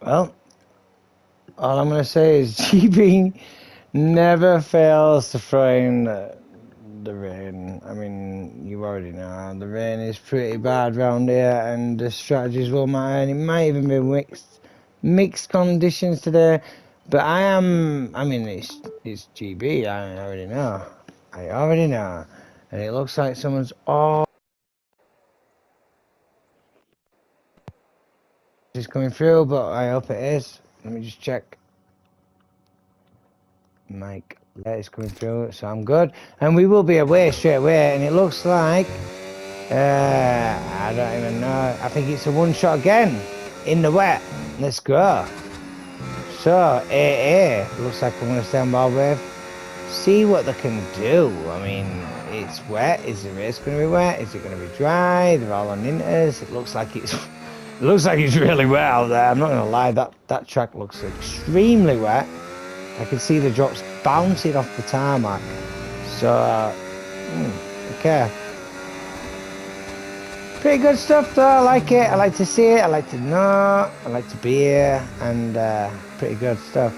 Well, all I'm going to say is GB never fails to throw in the rain. I mean, you already know the rain is pretty bad round here, and the strategies will matter. And it might even be mixed conditions today. But I mean, it's GB. I already know. I already know, and it looks like someone's all is coming through. But I hope it is. Let me just check. Mike, yeah, it's coming through, so I'm good. And we will be away straight away, and it looks like, I don't even know, I think it's a one shot again, in the wet. Let's go. So, AA, looks like I'm going to stand by with, see what they can do. I mean, it's wet, is the race going to be wet, is it going to be dry, they're all on inters, it looks like it's, it looks like it's really wet out there, I'm not going to lie, that track looks extremely wet. I can see the drops bouncing off the tarmac. So, okay. Pretty good stuff though, I like it. I like to see it, I like to know, I like to be here, and pretty good stuff.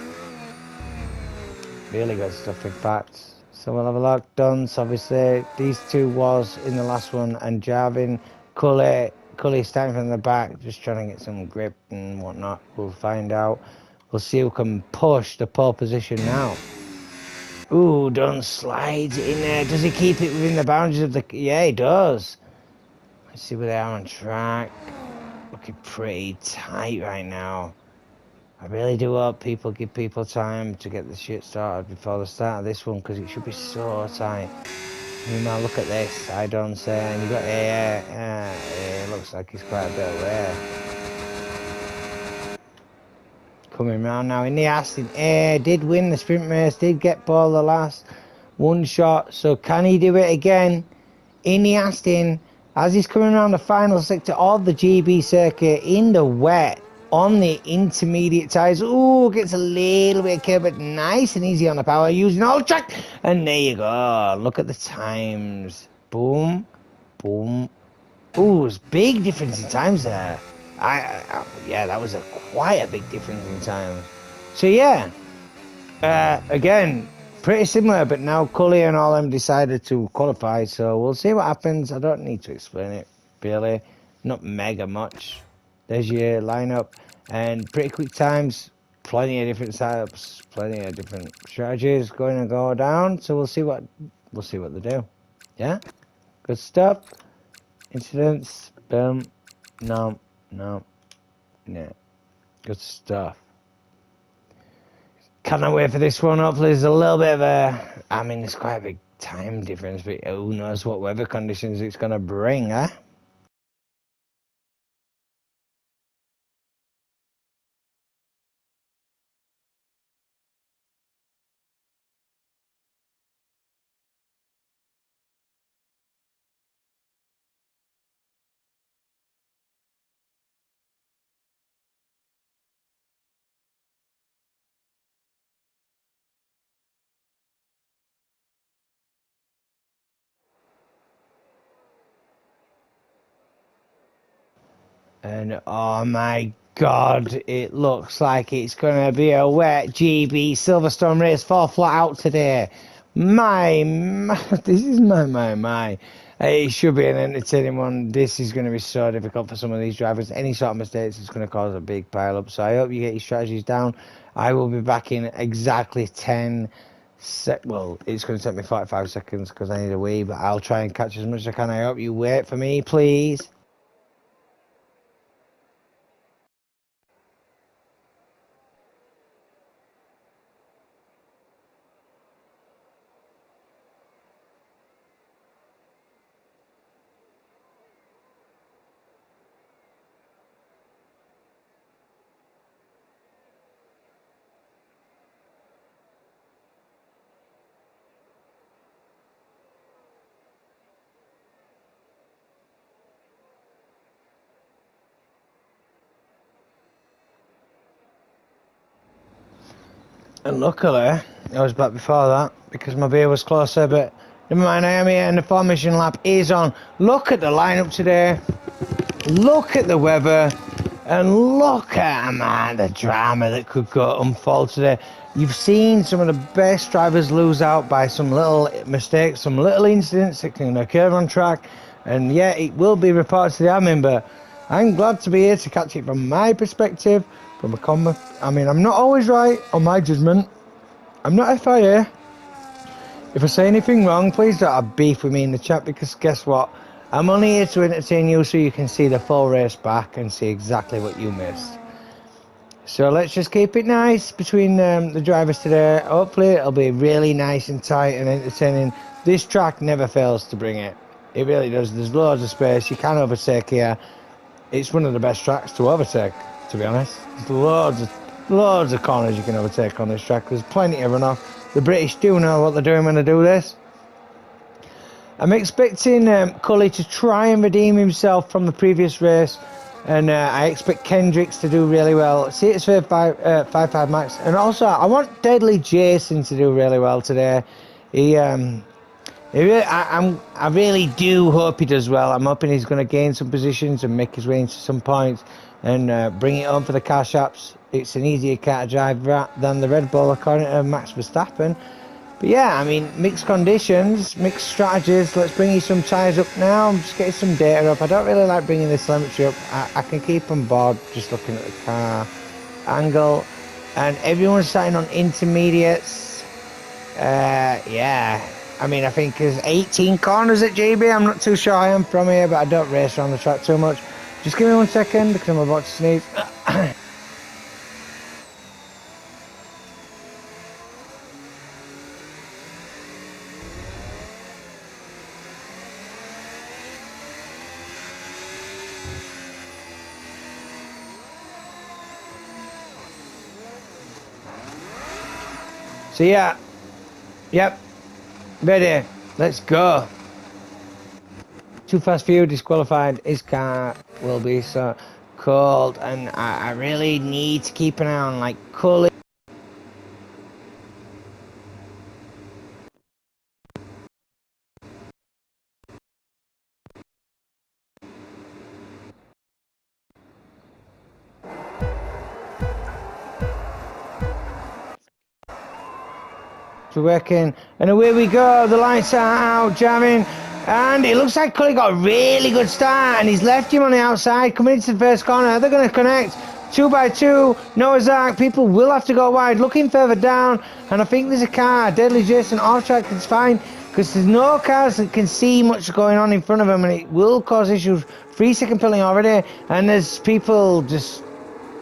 Really good stuff, in fact. So we'll have a look. Dunce, obviously. These two was in the last one, and Jarvin, Cully starting from the back, just trying to get some grip and whatnot. We'll find out. We'll see who can push the pole position now. Ooh, Dunn slides it in there. Does he keep it within the boundaries of the... Yeah, he does. Let's see where they are on track. Looking pretty tight right now. I really do hope people give people time to get the shit started before the start of this one, because it should be so tight. Meanwhile, look at this. I don't say, and you got it looks like he's quite a bit away. Coming round now in the Aston. Did win the sprint race, did get ball the last one shot. So can he do it again in the Aston as he's coming around the final sector of the GB circuit in the wet on the intermediate tyres? Ooh, gets a little bit of curb, but nice and easy on the power, using all the track. And there you go. Look at the times. Boom, boom. Ooh, it's big difference in times there. Yeah, that was quite a big difference in time. So yeah, again, pretty similar, but now Cully and all them decided to qualify, so we'll see what happens. I don't need to explain it, really. Not mega much. There's your lineup, and pretty quick times, plenty of different setups, plenty of different strategies going to go down, so we'll see what they do. Yeah? Good stuff. Incidents, boom. No. Yeah. Good stuff. Cannot wait for this one. Hopefully there's a little bit of a... I mean, there's quite a big time difference, but who knows what weather conditions it's going to bring, eh? And oh my god, it looks like it's going to be a wet GB Silverstone race for Flatout today. This is my. It should be an entertaining one. This is going to be so difficult for some of these drivers. Any sort of mistakes is going to cause a big pile up. So I hope you get your strategies down. I will be back in exactly 10 well, it's going to take me 45 seconds because I need a wee, but I'll try and catch as much as I can. I hope you wait for me, please. And luckily, I was back before that because my beer was closer, but never mind, I am here and the formation lap is on. Look at the lineup today. Look at the weather. And look at, man, the drama that could go unfold today. You've seen some of the best drivers lose out by some little mistakes, some little incidents that can occur on track. And yeah, it will be reported to the admin, but I'm glad to be here to catch it from my perspective, from a I mean, I'm not always right on my judgment. I'm not FIA. If I say anything wrong, please don't have beef with me in the chat, because guess what? I'm only here to entertain you so you can see the full race back and see exactly what you missed. So let's just keep it nice between the drivers today. Hopefully it'll be really nice and tight and entertaining. This track never fails to bring it. It really does. There's loads of space. You can overtake here. It's one of the best tracks to overtake, to be honest. There's loads of corners you can overtake on this track. There's plenty of runoff. The British do know what they're doing when they do this. I'm expecting Cully to try and redeem himself from the previous race, and I expect Kendricks to do really well. See, it's for 5.5 max, and also I want Deadly Jason to do really well today. I really do hope he does well. I'm hoping he's going to gain some positions and make his way into some points and bring it on for the car shops. It's an easier car to drive than the Red Bull, according to Max Verstappen. But yeah, I mean, mixed conditions, mixed strategies. Let's bring you some tyres up now. I'm just getting some data up. I don't really like bringing this telemetry up. I can keep on board just looking at the car angle. And everyone's starting on intermediates. Yeah, I mean, I think there's 18 corners at GB. I'm not too sure I am from here, but I don't race around the track too much. Just give me 1 second because I'm about to sneeze. So yeah, yep, ready, let's go. Too fast for you, disqualified. His car will be so cold, and I really need to keep an eye on like Cully. Working, and away we go. The lights are out, jamming, and it looks like Cully got a really good start, and he's left him on the outside coming into the first corner. They're going to connect 2 by 2. Noah's Ark. People will have to go wide, looking further down, and I think there's a car. Deadly Jason off track. It's fine because there's no cars that can see much going on in front of them, and it will cause issues. 3-second filling already, and there's people just,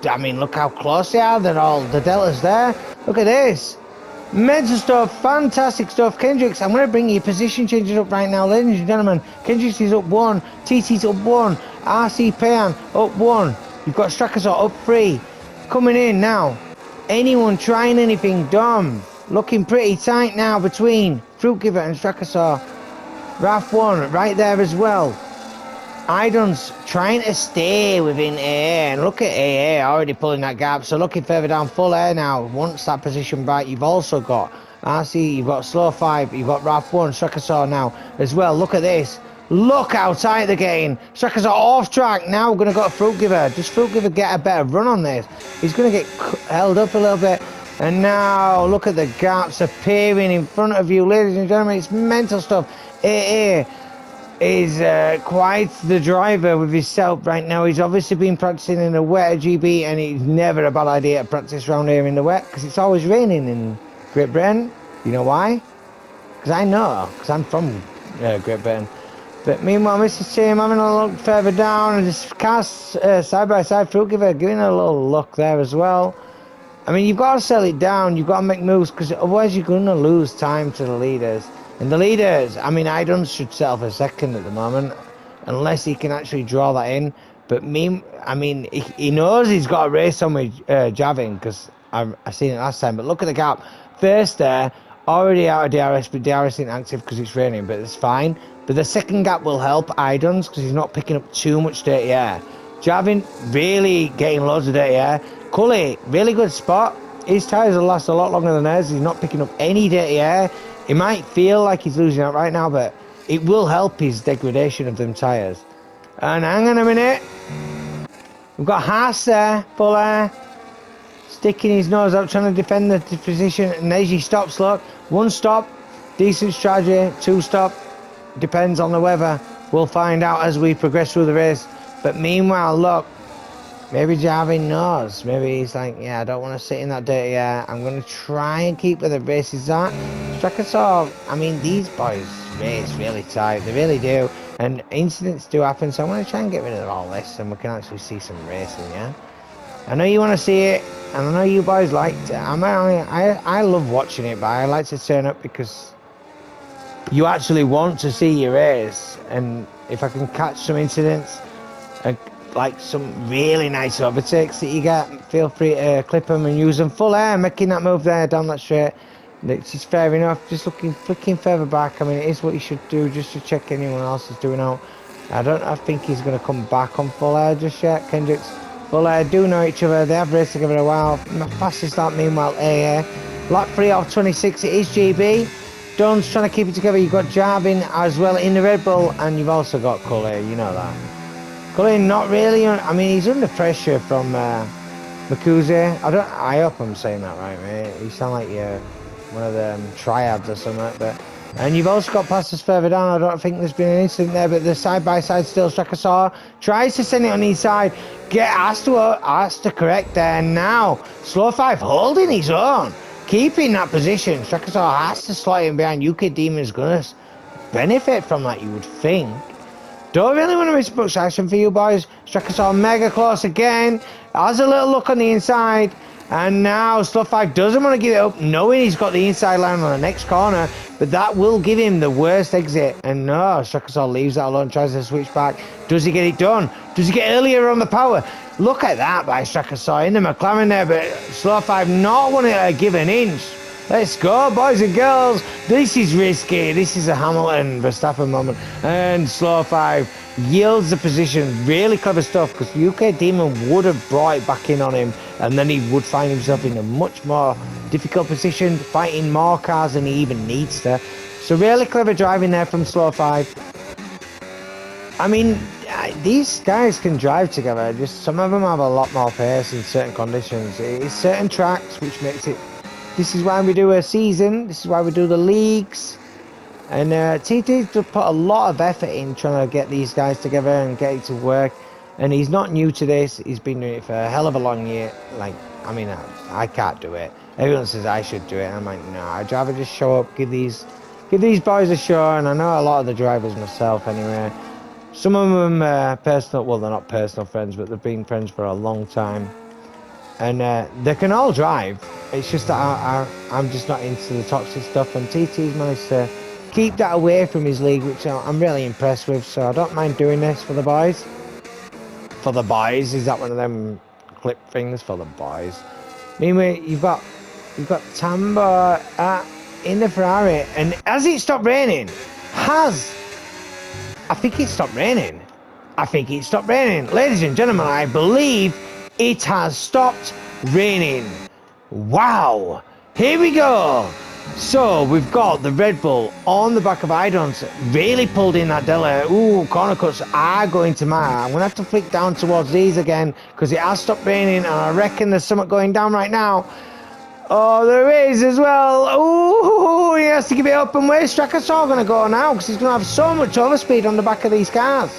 I mean, look how close they are. They're all, the delta's there. Look at this. Mental stuff, fantastic stuff. Kendricks, I'm going to bring you position changes up right now, ladies and gentlemen. Kendricks is up 1, TT's up 1, RC Pan up 1. You've got Strakasaw up 3. Coming in now. Anyone trying anything dumb? Looking pretty tight now between Fruitgiver and Strakasaw. RAF 1 right there as well. Idon's trying to stay within AA, and look at AA already pulling that gap. So looking further down, full air now. Once that position back, you've also got RC, you've got Slow 5, you've got RAF 1, Strakasaw now as well. Look at this. Look how tight they're getting. Strakasaw off track. Now we're going to go to Fruitgiver. Does Fruitgiver get a better run on this? He's going to get held up a little bit. And now look at the gaps appearing in front of you, ladies and gentlemen. It's mental stuff. AA is quite the driver with himself right now. He's obviously been practicing in the wet at GB, and it's never a bad idea to practice around here in the wet because it's always raining in Great Britain. You know why? Because I know, because I'm from Great Britain. But meanwhile, Mr. Team having a look further down, and just cast side by side Fruitgiver, giving a little look there as well. I mean, you've got to sell it down, you've got to make moves, because otherwise you're going to lose time to the leaders. And the leaders, I mean, Idons should settle for second at the moment, unless he can actually draw that in. But I mean, he knows he's got a race on with Javin, because I seen it last time. But look at the gap. First there, already out of DRS, but DRS isn't active because it's raining, but it's fine. But the second gap will help Idons, because he's not picking up too much dirty air. Javin really getting loads of dirty air. Cully, really good spot. His tyres will last a lot longer than theirs. He's not picking up any dirty air. It might feel like he's losing out right now, but it will help his degradation of them tyres. And hang on a minute. We've got Haas there, Fuller, sticking his nose out, trying to defend the position, and there's your stops, look. 1 stop, decent strategy, 2 stop, depends on the weather. We'll find out as we progress through the race. But meanwhile, look, maybe Jarvin knows. Maybe he's like, yeah, I don't want to sit in that dirty air. I'm going to try and keep where the race is at. Strakasaw, I mean, these boys race really tight. They really do. And incidents do happen, so I'm going to try and get rid of all this and we can actually see some racing, yeah? I know you want to see it, and I know you boys like it. I love watching it, but I like to turn up because you actually want to see your race. And if I can catch some incidents, like some really nice overtakes that you get, feel free to clip them and use them. Full air, making that move there down that straight. Which is fair enough. Just flicking further back. I mean, it is what you should do just to check anyone else is doing out. I think he's going to come back on full air just yet. Kendrick's full air do know each other. They have raced together a while. Fastest lap meanwhile, AA. Lap 3 off 26. It is GB. Dunn's trying to keep it together. You've got Jarvin as well in the Red Bull, and you've also got Cully. You know that. Cully not really. I mean, he's under pressure from Makuze. I hope I'm saying that right, mate. You sound like you're one of them triads or something, but and you've also got passes further down. I don't think there's been an incident there, but the side by side still. Strakasaw tries to send it on his side, has to correct there. Now Slow 5 holding his own, keeping that position. Strakasaw has to slot him behind. UK Demon's gonna benefit from that, you would think. Don't really want to miss much action for you boys. Strakasaw mega close again, has a little look on the inside. And now Slow 5 doesn't want to give it up, knowing he's got the inside line on the next corner, but that will give him the worst exit. And no, Strakasaw leaves that alone, tries to switch back. Does he get it done? Does he get earlier on the power? Look at that by Strakasaw in the McLaren there, but Slow 5 not wanting to give an inch. Let's go, boys and girls. This is risky. This is a Hamilton Verstappen moment. And Slow 5 yields the position. Really clever stuff, because UK Demon would have brought it back in on him, and then he would find himself in a much more difficult position, fighting more cars than he even needs to. So really clever driving there from Slow 5. I mean, these guys can drive together. Just some of them have a lot more pace in certain conditions. It's certain tracks which makes it. This is why we do a season. This is why we do the leagues. And TT's put a lot of effort in trying to get these guys together and get it to work. And he's not new to this. He's been doing it for a hell of a long year. Like, I mean, I can't do it. Everyone says I should do it. I'm like, no, I'd rather just show up, give these boys a show. And I know a lot of the drivers myself anyway. Some of them personal, well, they're not personal friends, but they've been friends for a long time. And they can all drive. It's just that I'm just not into the toxic stuff. And TT's managed to keep that away from his league, which I'm really impressed with. So I don't mind doing this for the boys. For the boys, is that one of them clip things? For the boys. Anyway, you've got Tambo in the Ferrari, and has it stopped raining? I think it stopped raining. Ladies and gentlemen, I believe it has stopped raining. Wow. Here we go. So we've got the Red Bull on the back of Idons, really pulled in that delta. Ooh, corner cuts are going to matter. I'm going to have to flick down towards these again because it has stopped raining, and I reckon there's something going down right now. Oh, there is as well. Ooh, he has to give it up. And where's Strakasaw going to go now? Because he's going to have so much overspeed on the back of these cars.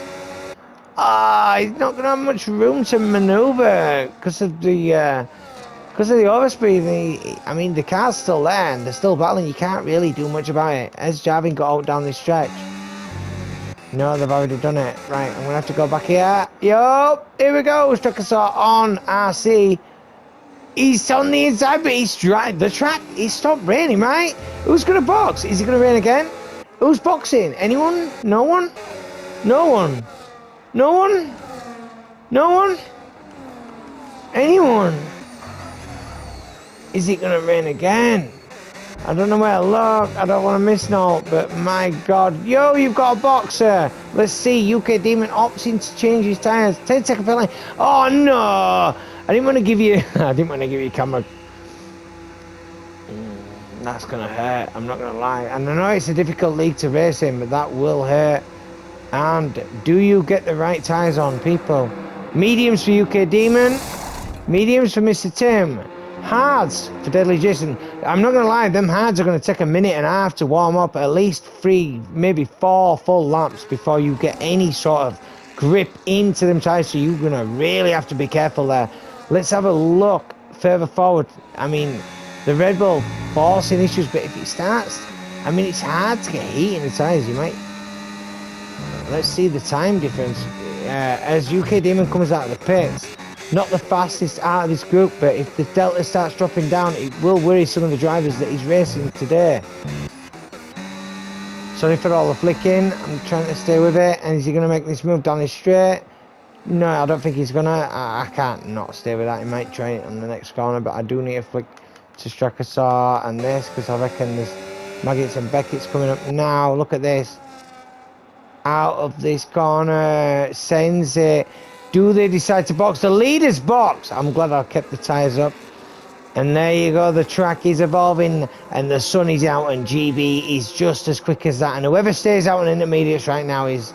He's not going to have much room to manoeuvre because of the overspeed. I mean, the car's still there and they're still battling. You can't really do much about it. Has Jarvin got out down this stretch? No, they've already done it. Right, I'm going to have to go back here. Yo, here we go. Strakasaw on RC. He's on the inside, but he's drive the track. He stopped raining, right? Who's going to box? Is it going to rain again? Who's boxing? Anyone? No one? No one? No one? No one? Anyone? Is it going to rain again? I don't know where to look. I don't want to miss no, but my God. Yo, you've got a boxer. Let's see. UK Demon opting to change his tyres. 10-second penalty. Oh, no. I didn't want to give you camera. That's going to hurt. I'm not going to lie. And I know it's a difficult league to race in, but that will hurt. And do you get the right tyres on, people? Mediums for UK Demon. Mediums for Mr. Tim. Hards for Deadly Jason. I'm not going to lie, them hards are going to take a minute and a half to warm up. At least 3, maybe 4 full laps before you get any sort of grip into them tyres. So you're going to really have to be careful there. Let's have a look further forward. I mean, the Red Bull forcing issues, but if it starts, I mean, it's hard to get heat in the tyres. You might... Let's see the time difference. As UK Demon comes out of the pits, not the fastest out of this group, but if the delta starts dropping down, it will worry some of the drivers that he's racing today. Sorry for all the flicking, I'm trying to stay with it. And is he going to make this move down the straight? No, I don't think he's going to. I can't not stay with that. He might try it on the next corner, but I do need to flick to Strakasaw and this, because I reckon there's Maggots and Beckett's coming up now. Look at this. Out of this corner, sends it. Do they decide to box? The leaders box. I'm glad I kept the tyres up. And there you go. The track is evolving and the sun is out and GB is just as quick as that. And whoever stays out in intermediates right now is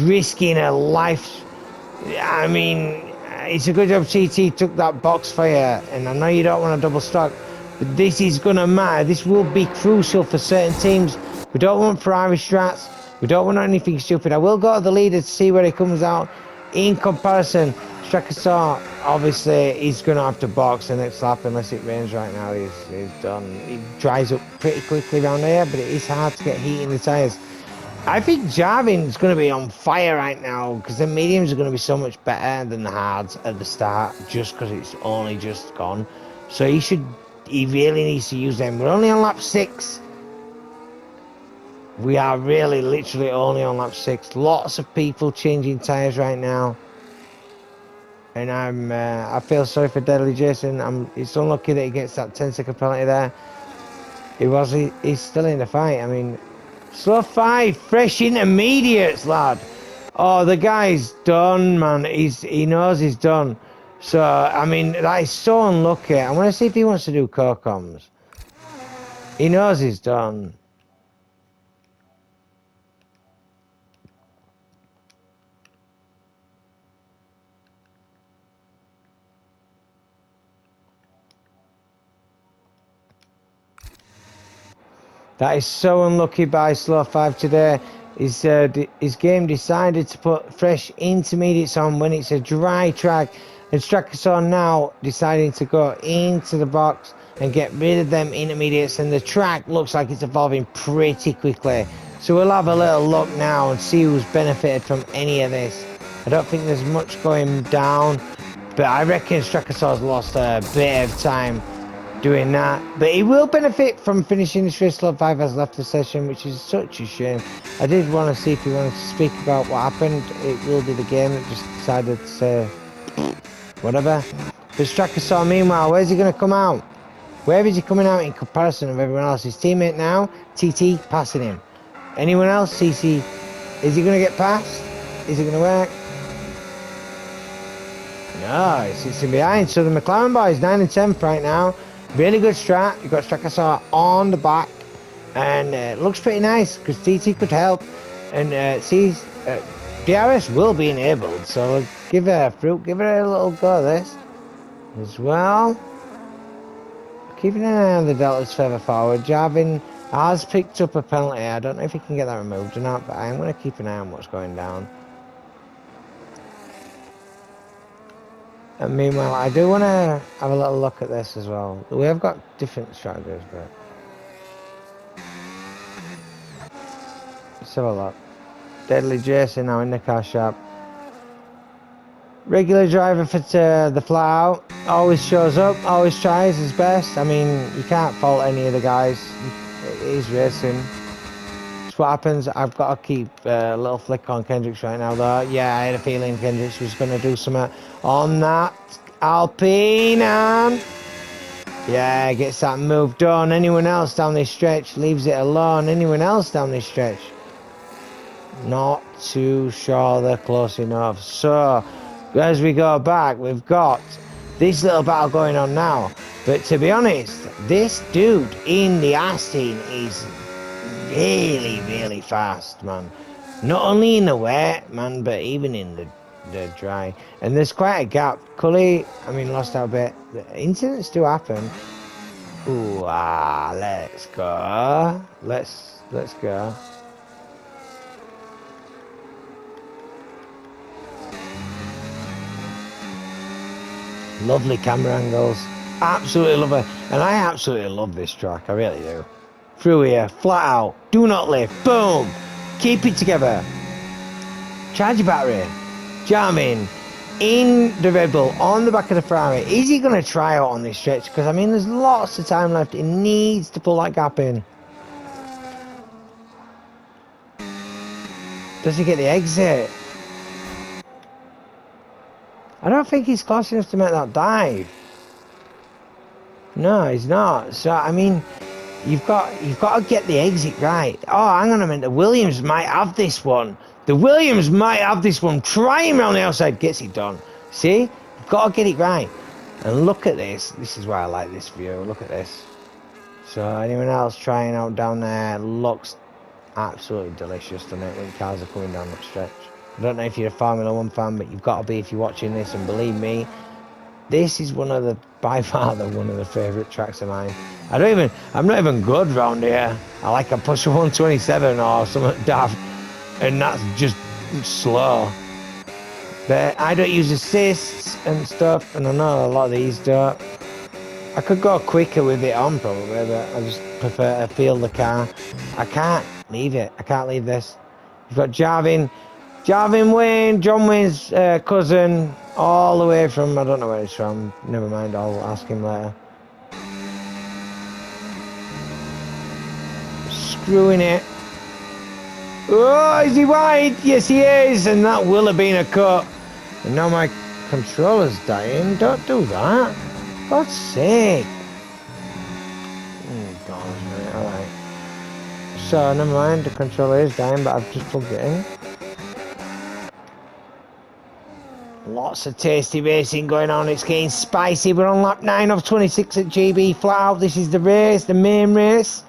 risking a life. I mean, it's a good job TT took that box for you. And I know you don't want a double stock, but this is going to matter. This will be crucial for certain teams. We don't want Ferrari strats. We don't want anything stupid. I will go to the leader to see where he comes out. In comparison, Strakasaw, obviously, he's going to have to box the next lap unless it rains right now. He's done. He dries up pretty quickly around here, but it is hard to get heat in the tyres. I think Jarvin's going to be on fire right now because the mediums are going to be so much better than the hards at the start just because it's only just gone. So he really needs to use them. We're only on lap 6. We are really literally only on lap 6. Lots of people changing tyres right now. And I feel sorry for Deadly Jason. It's unlucky that he gets that 10-second penalty there. He's still in the fight. I mean, slow 5, fresh intermediates, lad. Oh, the guy's done, man. He knows he's done. So, I mean, that is so unlucky. I want to see if he wants to do co-coms. He knows he's done. That is so unlucky by Slow 5 today. His game decided to put fresh intermediates on when it's a dry track. And Strakasaw now deciding to go into the box and get rid of them intermediates. And the track looks like it's evolving pretty quickly. So we'll have a little look now and see who's benefited from any of this. I don't think there's much going down. But I reckon Strakasaw's lost a bit of time doing that, but he will benefit from finishing his first Slow 5 has left the session, which is such a shame. I did want to see if he wanted to speak about what happened. It will be the game that just decided to say whatever. But Strakasaw, meanwhile, where's he going to come out? Where is he coming out in comparison of everyone else? His teammate now, TT, passing him. Anyone else, CC, is he going to get past? Is it going to work? No, it's sitting behind. So the McLaren boys 9 and 10th right now. Really good strat. You've got Strakasaw on the back, and it looks pretty nice because TT could help. And DRS will be enabled, so give it a little go of this as well. Keeping an eye on the deltas further forward. Jarvin has picked up a penalty. I don't know if he can get that removed or not, but I'm going to keep an eye on what's going down. And meanwhile, I do want to have a little look at this as well. We have got different strategies, but let's have a look. Deadly Jason now in the car shop. Regular driver for the Flatout. Always shows up, always tries his best. I mean, you can't fault any of the guys. He's racing. That's what happens. I've got to keep a little flick on Kendricks right now, though. Yeah, I had a feeling Kendricks was going to do something on that Alpine. And yeah, gets that move done. Anyone else down this stretch leaves it alone. Anyone else down this stretch? Not too sure they're close enough. So, as we go back, we've got this little battle going on now. But to be honest, this dude in the Aston is really, really fast, man. Not only in the wet, man, but even in the dead dry. And there's quite a gap. Cully, I mean, lost out a bit. The incidents do happen. Ooh, let's go. Let's go. Lovely camera angles. Absolutely love it. And I absolutely love this track. I really do. Through here, flat out. Do not lift. Boom. Keep it together. Charge your battery. Jam in the Red Bull on the back of the Ferrari. Is he going to try out on this stretch? Because I mean, there's lots of time left. He needs to pull that gap in. Does he get the exit? I don't think he's close enough to make that dive. No, he's not. So I mean, you've got to get the exit right. Oh, hang on a minute. The Williams might have this one. The Williams might have this one. Try him around the outside. Gets it done. See? You've got to get it right. And look at this. This is why I like this view. Look at this. So anyone else trying out down there? Looks absolutely delicious, doesn't it, when cars are coming down that stretch. I don't know if you're a Formula 1 fan, but you've got to be if you're watching this. And believe me, this is by far one of the favourite tracks of mine. I'm not even good round here. I like a push 127 or something daft. And that's just slow. But I don't use assists and stuff, and I know a lot of these don't. I could go quicker with it on probably, but I just prefer to feel the car. I can't leave it. I can't leave this. You've got Jarvin Wayne, John Wayne's cousin, all the way from, I don't know where he's from. Never mind, I'll ask him later. Screwing it. Oh, is he wide? Yes, he is. And that will have been a cut. And now my controller's dying. Don't do that. God's sake. Oh, God. Right, alright. So, never mind. The controller is dying, but I've just plugged it in. Lots of tasty racing going on. It's getting spicy. We're on lap 9 of 26 at GB Flatout. This is the race, the main race.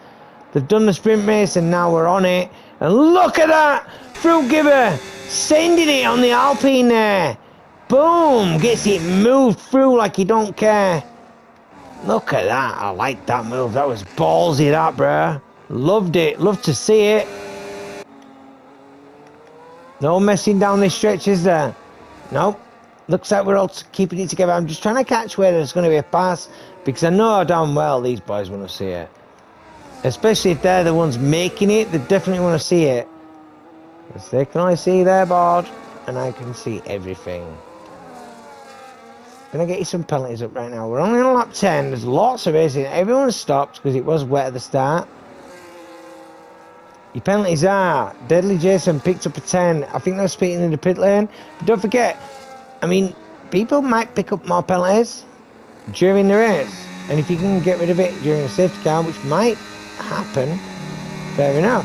They've done the sprint race and now we're on it. And look at that! Fruit Giver sending it on the Alpine there. Boom! Gets it moved through like he don't care. Look at that. I like that move. That was ballsy, that, bruh. Loved it. Loved to see it. No messing down this stretch, is there? Nope. Looks like we're all keeping it together. I'm just trying to catch where there's going to be a pass because I know damn well these boys want to see it. Especially if they're the ones making it, they definitely want to see it. Because they can only see their board, and I can see everything. Gonna get you some penalties up right now. We're only on lap 10, there's lots of racing. Everyone stopped because it was wet at the start. Your penalties are, Deadly Jason picked up a 10. I think they're speaking in the pit lane. But don't forget, I mean, people might pick up more penalties during the race. And if you can get rid of it during a safety car, which might happen, fair enough.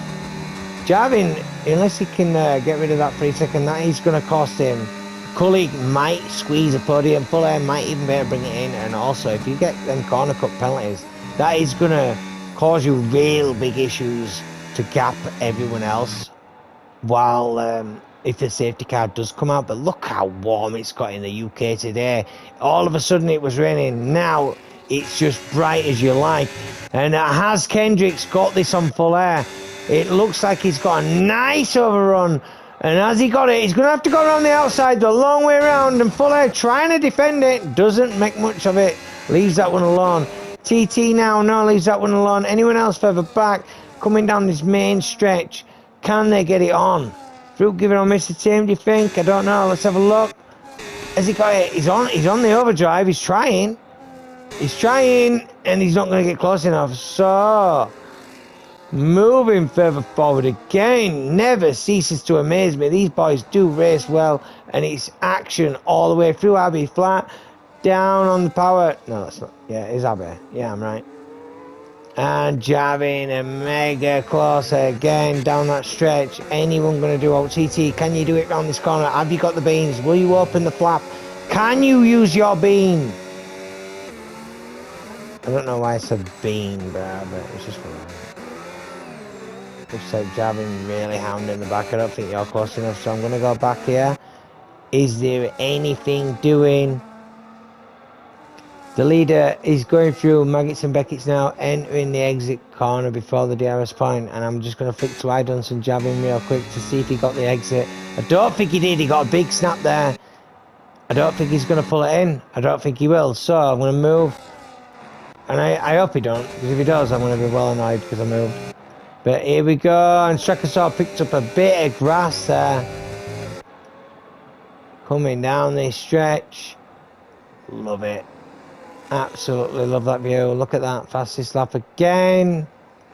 Jarvin, unless he can get rid of that 3 second, that is going to cost him. Cully might squeeze a podium, Fuller might even be able to bring it in, and also if you get them corner cut penalties, that is going to cause you real big issues to gap everyone else while if the safety car does come out. But look how warm it's got in the UK today. All of a sudden it was raining, now it's just bright as you like. And has Kendrick's got this on full air? It looks like he's got a nice overrun. And as he got it, he's going to have to go around the outside the long way around. And full air trying to defend it. Doesn't make much of it. Leaves that one alone. TT now, no, leaves that one alone. Anyone else further back coming down this main stretch? Can they get it on? Fruit Giver on Mr. Team, do you think? I don't know. Let's have a look. Has he got it? He's on the overdrive. He's trying. He's trying, and he's not going to get close enough. So, moving further forward again. Never ceases to amaze me. These boys do race well, and it's action all the way through Abbey Flat. Down on the power. No, that's not. Yeah, it is Abbey. Yeah, I'm right. And Jarvin and mega close again down that stretch. Anyone going to do OTT? Can you do it round this corner? Have you got the beans? Will you open the flap? Can you use your bean? I don't know why I said bean, but it's just funny. Looks like Jarvin really hounding the back. I don't think you're close enough, so I'm going to go back here. Is there anything doing? The leader is going through Maggots and Beckett's now, entering the exit corner before the DRS point, and I'm just going to flick to Idons and jab him real quick to see if he got the exit. I don't think he did. He got a big snap there. I don't think he's going to pull it in. I don't think he will. So I'm going to move, and I hope he don't, because if he does, I'm going to be well annoyed because I moved. But here we go, and Strakasaur picked up a bit of grass there. Coming down this stretch. Love it. Absolutely love that view. Look at that. Fastest lap again.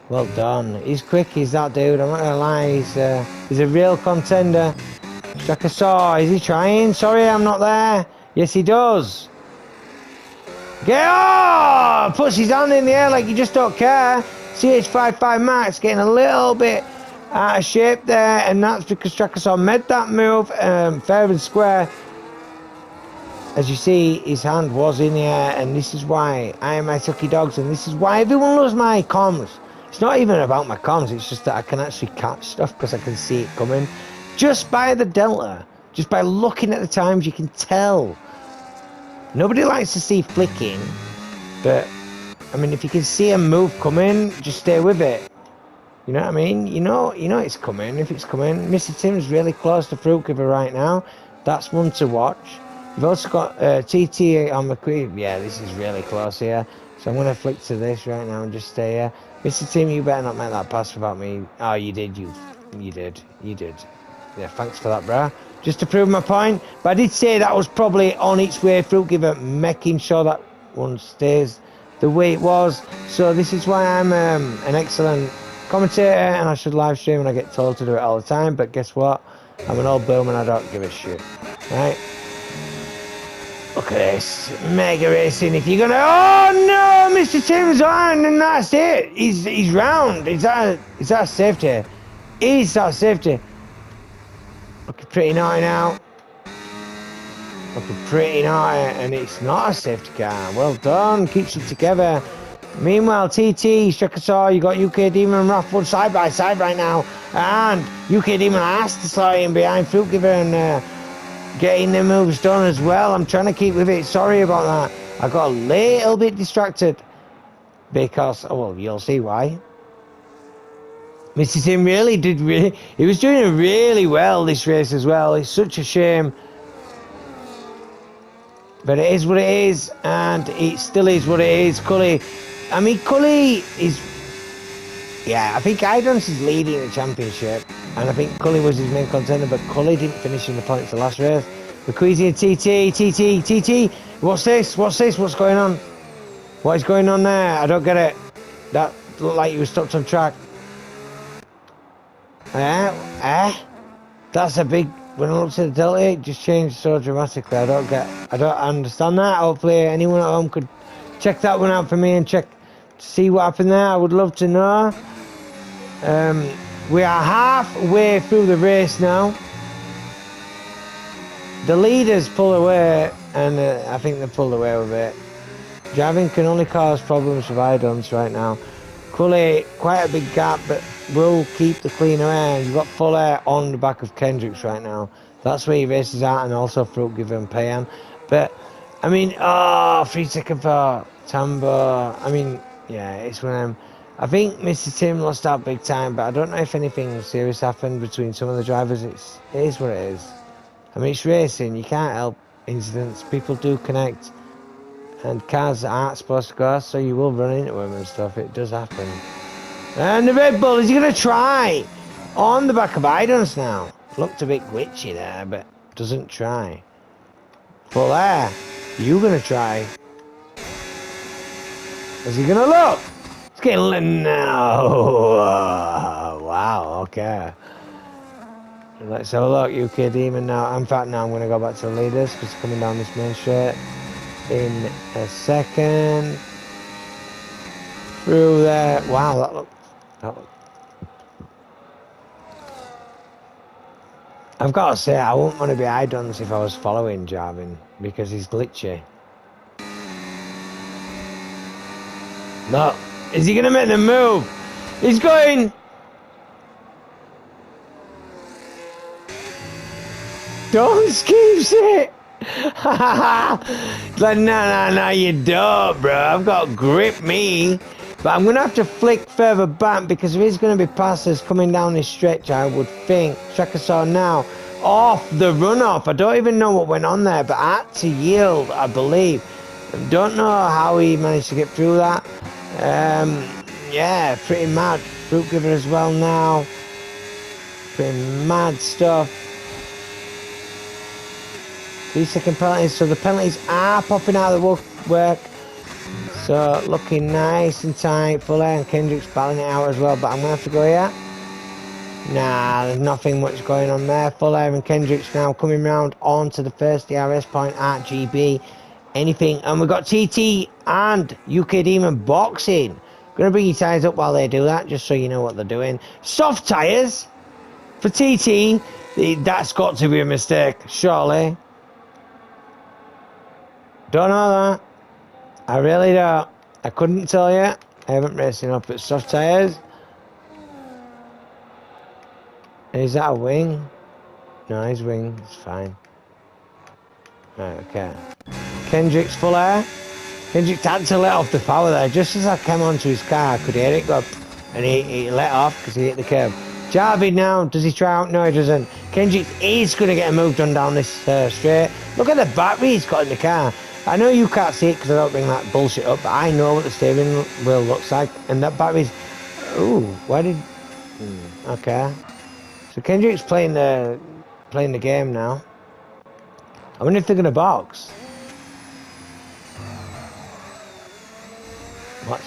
Well done. He's quick, he's that dude. I'm not going to lie. He's a real contender. Strakasaur, is he trying? Sorry, I'm not there. Yes, he does. Puts his hand in the air like you just don't care. CH55 Max getting a little bit out of shape there, and that's because Strakasaur made that move fair and square. As you see, his hand was in the air, and this is why I am my Tucky Dogs, and this is why everyone loves my comms. It's not even about my comms, it's just that I can actually catch stuff because I can see it coming. Just by the delta, just by looking at the times, you can tell. Nobody likes to see flicking, but, I mean, if you can see a move coming, just stay with it. You know what I mean? You know it's coming, if it's coming. Mr. Tim's really close to Fruit Giver right now. That's one to watch. You've also got TT on McQueen. Yeah, this is really close here. So I'm going to flick to this right now and just stay here. Mr. Tim, you better not make that pass without me. Oh, you did. You did. Yeah, thanks for that, bro. Just to prove my point. But I did say that was probably on its way. Fruit Giver making sure that one stays the way it was. So this is why I'm an excellent commentator, and I should live stream, and I get told to do it all the time. But guess what? I'm an old boom and I don't give a shit. Right? Look at this, mega racing. If you're gonna, oh no, Mr. Tim's on, and that's it. He's round. Is that safety? Is that safety? Looking pretty naughty now. Looking pretty naughty, and it's not a safety car. Well done, keeps it together. Meanwhile, TT, Strakasaur, you got UK Demon and Wrathwood side by side right now, and UK Demon has to slide in behind Fruit Giver and getting the moves done as well. I'm trying to keep with it. Sorry about that. I got a little bit distracted because, oh, well, you'll see why. Mr. Tim he was doing really well this race as well. It's such a shame. But it is what it is, and it still is what it is. Cully is, yeah, I think Idons is leading the championship, and I think Cully was his main contender, but Cully didn't finish in the points the last race. McQueezy and TT. What's this? What's going on? What is going on there? I don't get it. That looked like he was stopped on track. That's a big, when I looked at the delta, it just changed so dramatically. I don't understand that. Hopefully anyone at home could check that one out for me and check to see what happened there. I would love to know. We are halfway through the race now. The leaders pull away, and I think they pulled away with it. Driving can only cause problems with Idons right now. Cully, quite a big gap, but will keep the clean air. You've got full air on the back of Kendricks right now. That's where he races at, and also Fruit Giver and Payan. But, I mean, 3 second for Tambo. I mean, yeah, it's one of them. I think Mr. Tim lost out big time, but I don't know if anything serious happened between some of the drivers. It is what it is. I mean, it's racing. You can't help incidents. People do connect. And cars aren't supposed to go, so you will run into them and stuff. It does happen. And the Red Bull, is he going to try? On the back of Idons now. Looked a bit glitchy there, but doesn't try. Full air. You going to try? Is he going to look? It's getting... No. Wow, okay. Let's have a look. UK Demon now. In fact, now I'm going to go back to the leaders because coming down this main straight in a second. Through there. Wow, that looked... I've got to say, I wouldn't want to be Idons if I was following Jarvin because he's glitchy. No. Is he going to make the move? He's going... Don't keeps it. Like, no, you don't, bro. I've got grip, me. But I'm going to have to flick further back because there is going to be passes coming down this stretch, I would think. Chakasaw now off the runoff. I don't even know what went on there, but I had to yield, I believe. Don't know how he managed to get through that. Yeah, pretty mad. Fruit giver as well now. Pretty mad stuff. 3-second penalties, so the penalties are popping out of the woodwork. So looking nice and tight. Fuller and Kendrick's battling it out as well, but I'm going to have to go here. Nah, there's nothing much going on there. Fuller and Kendrick's now coming round onto the first DRS point at GB. Anything, and we've got TT and UK Demon boxing. Gonna bring your tyres up while they do that, just so you know what they're doing. Soft tyres for TT. That's got to be a mistake, surely. Don't know that. I really don't. I couldn't tell you. I haven't raced enough, but soft tyres. Is that a wing? No, his wing. It's fine. Right, okay. Kendrick's full air. Kendrick had to let off the power there. Just as I came onto his car, I could hear it go, and he let off because he hit the curb. Jarvid now, does he try out? No, he doesn't. Kendrick is going to get a move done down this straight. Look at the battery he's got in the car. I know you can't see it because I don't bring that bullshit up, but I know what the steering wheel looks like. And that battery's... Ooh, why did... Okay. So Kendrick's playing the game now. I wonder if they're going to box. Watch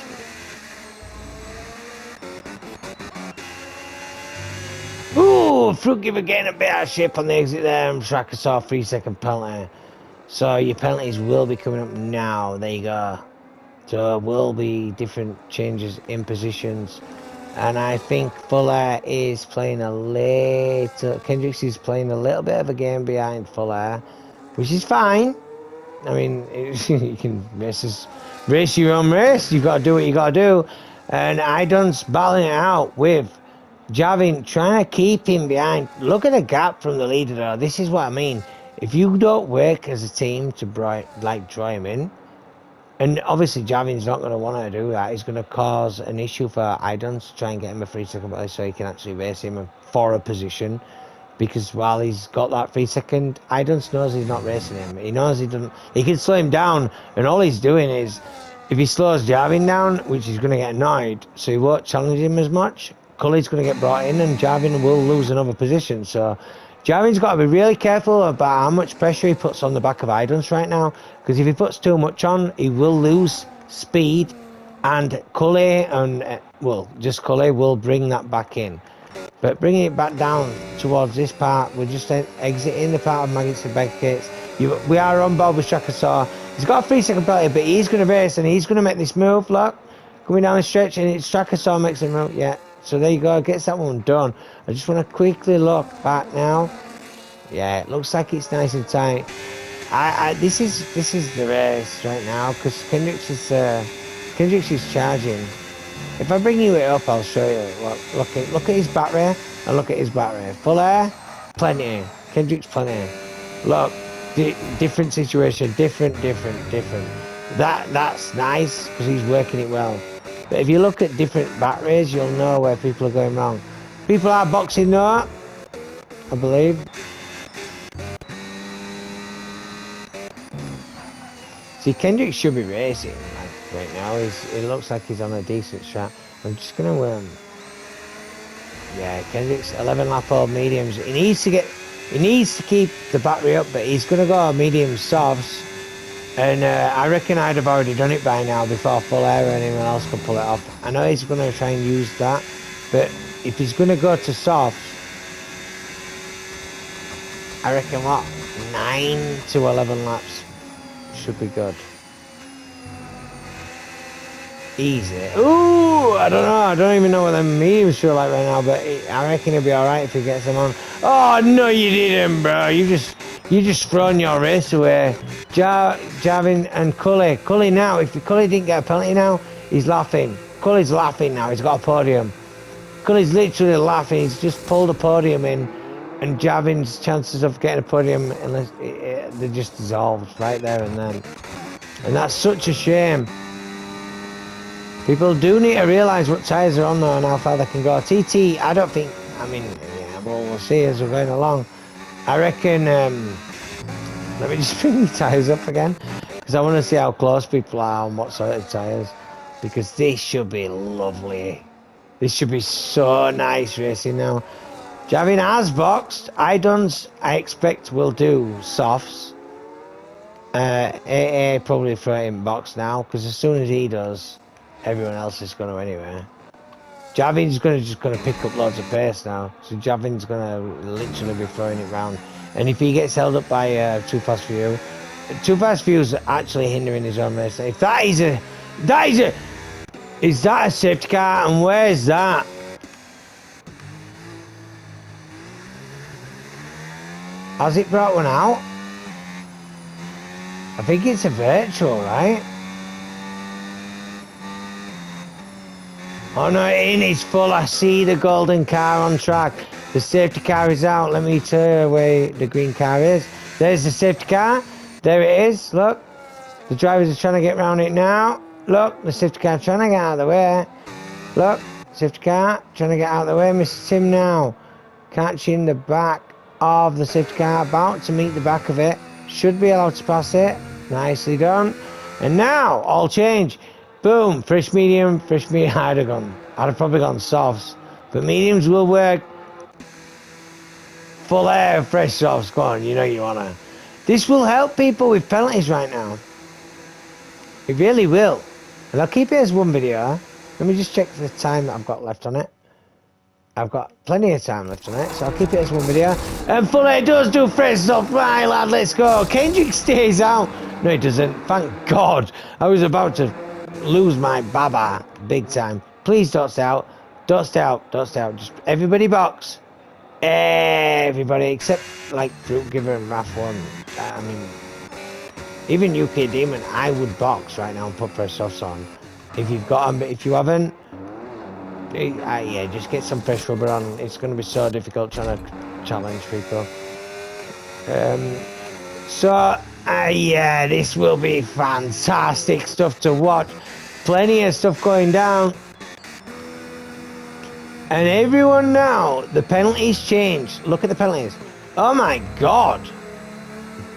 me. Ooh, Fruit giver getting a bit out of shape on the exit there, and Tracker saw a 3-second penalty. So your penalties will be coming up now. There you go. So there will be different changes in positions. And I think Fuller is playing a little... Kendricks is playing a little bit of a game behind Fuller, which is fine. I mean, you can race your own race. You've got to do what you got to do. And Idon's battling it out with Javin, trying to keep him behind. Look at the gap from the leader though. This is what I mean. If you don't work as a team to draw him in, and obviously Javin's not going to want to do that. He's going to cause an issue for Idon to try and get him a 3-second penalty so he can actually race him for a position. Because while he's got that 3-second, Idons knows he's not racing him. He knows he doesn't. He can slow him down, and all he's doing is, if he slows Javin down, which he's going to get annoyed, so he won't challenge him as much. Cully's going to get brought in, and Javin will lose another position. So Javin's got to be really careful about how much pressure he puts on the back of Idons right now, because if he puts too much on, he will lose speed, and Cully and just Cully will bring that back in. But bringing it back down towards this part, we're just exiting the part of Maggots and Beckets. We are on board with Shakasaw. He's got a 3-second penalty, but he's going to race and he's going to make this move. Look, coming down the stretch, and it's Shakasaw makes the move. Yeah, so there you go, gets that one done. I just want to quickly look back now. Yeah, it looks like it's nice and tight. This is the race right now because Kendricks is charging. If I bring you it up, I'll show you. Look at his battery and look at his battery. Full air, plenty. Kendrick's plenty. Look, different situation, different. That's nice because he's working it well. But if you look at different batteries, you'll know where people are going wrong. People are boxing though, I believe. See, Kendrick should be racing right now. It looks like he's on a decent track. I'm just gonna yeah, Kendrick's 11 lap old mediums. He needs to keep the battery up, but he's gonna go medium softs. And I reckon I'd have already done it by now before Full Air or anyone else could pull it off. I know he's gonna try and use that, but if he's gonna go to softs, I reckon 9 to 11 laps should be good. Easy. Ooh, I don't know. I don't even know what the mediums feel like right now, but I reckon he'll be alright if he gets them on. Oh, no, you didn't, bro. You just thrown your race away. Javin and Cully. Cully now, if Cully didn't get a penalty now, he's laughing. Cully's laughing now. He's got a podium. Cully's literally laughing. He's just pulled a podium in. and Javin's chances of getting a podium, unless they're just dissolved right there and then. And that's such a shame. People do need to realise what tyres are on there and how far they can go. TT, I don't think, I mean, yeah, well, we'll see as we're going along. I reckon, let me just bring the tyres up again, because I want to see how close people are on what sort of tyres, because this should be lovely. This should be so nice racing now. Javin has boxed. I expect will do softs. AA probably throw it in box now, because as soon as he does, everyone else is going to anyway. Javin's just going to pick up loads of pace now, so Javin's going to literally be throwing it round. And if he gets held up by Too Fast For You, Too Fast For You is actually hindering his own race. If that is is that a safety car, and where is that? Has it brought one out? I think it's a virtual, right? Oh no, it is full. I see the golden car on track. The safety car is out. Let me tell you where the green car is. There's the safety car. There it is. Look. The drivers are trying to get around it now. Look, the safety car trying to get out of the way. Look, safety car trying to get out of the way. Mr. Tim now catching the back of the safety car. About to meet the back of it. Should be allowed to pass it. Nicely done. And now, all change. Boom, fresh medium. I'd have probably gone softs, but mediums will work. Full air, fresh softs, go on, you know you wanna. This will help people with penalties right now. It really will. And I'll keep it as one video. Let me just check the time that I've got left on it. I've got plenty of time left on it, so I'll keep it as one video. And full air does do fresh soft, right lad, let's go. Kendrick stays out. No, he doesn't, thank God. I was about to lose my baba big time. Please don't stay out. Don't stay out. Just everybody box. Everybody except like Fruit Giver and Raph One. I mean, even UK Demon, I would box right now and put fresh softs on. If you've got them, but if you haven't, yeah, just get some fresh rubber on. It's going to be so difficult trying to challenge people. Yeah, this will be fantastic stuff to watch. Plenty of stuff going down. And everyone now, the penalties changed. Look at the penalties. Oh my God.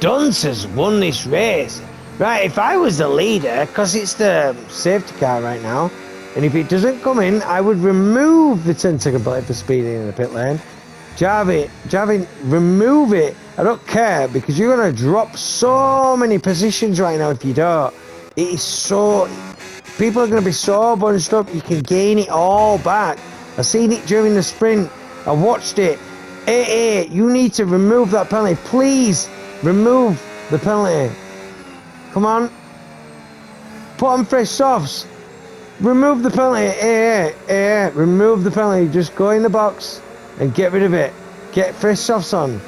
Dunce has won this race. Right, if I was the leader, because it's the safety car right now, and if it doesn't come in, I would remove the 10-second penalty for speeding in the pit lane. Javin, remove it. I don't care, because you're going to drop so many positions right now if you don't. It is so... People are going to be so bunched up, you can gain it all back. I've seen it during the sprint. I watched it. AA, you need to remove that penalty. Please, remove the penalty. Come on. Put on fresh softs. Remove the penalty. AA, remove the penalty. Just go in the box and get rid of it. Get fresh softs on.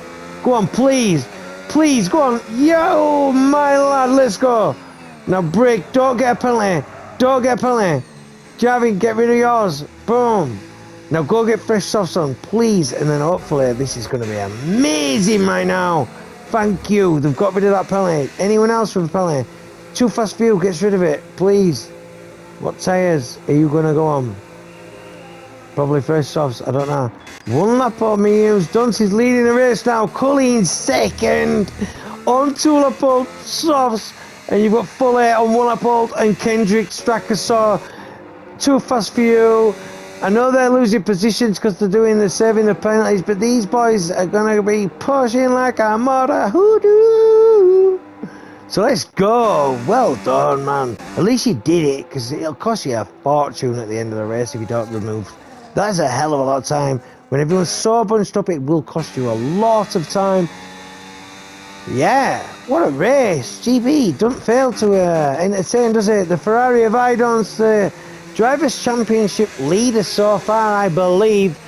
Go on, please. Please, go on. Yo, my lad, let's go. Now brake. Don't get a penalty. Don't get a penalty. Javin, get rid of yours. Boom. Now go get fresh softs on, please. And then hopefully this is going to be amazing right now. Thank you. They've got rid of that penalty. Anyone else with a penalty? Too Fast For You gets rid of it, please. What tyres are you going to go on? Probably fresh softs, I don't know. One lap on mediums. Dunce is leading the race now. Cullen second. On 2 lap old softs. And you've got Full Air on 1 lap old. And Kendrick Strakasaw. Too Fast For You. I know they're losing positions because they're doing the saving the penalties, but these boys are going to be pushing like a mother hoodoo. So let's go. Well done, man. At least you did it, because it'll cost you a fortune at the end of the race if you don't remove. That's a hell of a lot of time. When everyone's so bunched up, it will cost you a lot of time. Yeah, what a race. GB, don't fail to entertain, does it? The Ferrari of Idons, the Drivers' Championship leader so far, I believe,